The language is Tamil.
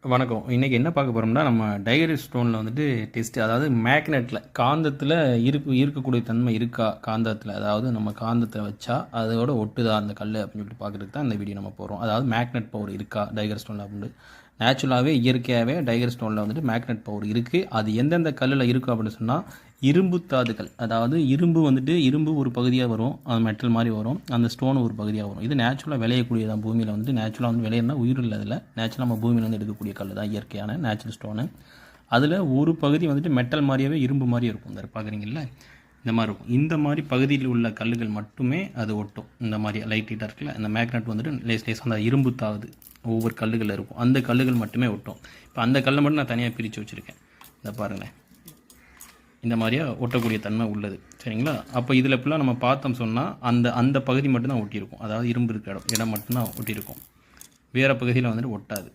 வணக்கம். இன்றைக்கி என்ன பார்க்க போகிறோம்னா, நம்ம டைகரி ஸ்டோனில் வந்துட்டு டெஸ்ட்டு, அதாவது மேக்னெட்டில் காந்தத்தில் இருக்கக்கூடிய தன்மை இருக்கா காந்தத்தில், அதாவது நம்ம காந்தத்தை வச்சா அதோட ஒட்டுதா அந்த கல் அப்படின்னு சொல்லிட்டு பார்க்குறதுக்கு தான் இந்த வீடியோ நம்ம போகிறோம். அதாவது மேக்னெட் பவர் இருக்கா டைகரி ஸ்டோனில் அப்படின்னு. நேச்சுரலாகவே இயற்கையாகவே டைகரி ஸ்டோனில் வந்துட்டு மேக்னெட் பவர் இருக்குது. அது எந்தெந்த கல்லில் இருக்கும் அப்படின்னு சொன்னால், இரும்பு தாதுக்கள், அதாவது இரும்பு ஒரு பகுதியாக வரும், அது மெட்டல் மாதிரி வரும், அந்த ஸ்டோன் ஒரு பகுதியாக வரும். இது நேச்சுரலாக விளையக்கூடியதான். பூமியில் வந்துட்டு நேச்சுரலாக வந்து விளையினா உயிர் இல்லை. அதில் நேச்சுரலாக நம்ம பூமியில் வந்து எடுக்கக்கூடிய கல் தான் இயற்கையான நேச்சுரல் ஸ்டோனு. அதில் ஒரு பகுதி வந்துட்டு மெட்டல் மாதிரியாவே இரும்பு மாதிரியே இருக்கும். இந்த பார்க்குறீங்களா, இந்த மாதிரி இருக்கும். இந்த மாதிரி பகுதியில் உள்ள கல்லுகள் மட்டுமே அது ஒட்டும். இந்த மாதிரி லைட் ஹீட்டாக இருக்குல்ல, இந்த மேக்னெட் வந்துட்டு லேஸ் அந்த இரும்பு தாது ஒவ்வொரு கல்லுகளில் இருக்கும். அந்த கல்லுகள் மட்டுமே ஒட்டும். இப்போ அந்த கல்லை மட்டும் நான் தனியாக பிரித்து வச்சுருக்கேன். இந்த பாருங்களேன், இந்த மாதிரியாக ஒட்டக்கூடிய தன்மை உள்ளது. சரிங்களா? அப்போ இதில் இப்படிலாம் நம்ம பார்த்தோம் சொன்னால் அந்த பகுதி மட்டும்தான் ஒட்டியிருக்கும். அதாவது இரும்பு இருக்கிற இடம் மட்டும்தான் ஒட்டியிருக்கும். வேறு பகுதியில் வந்துட்டு ஒட்டாது.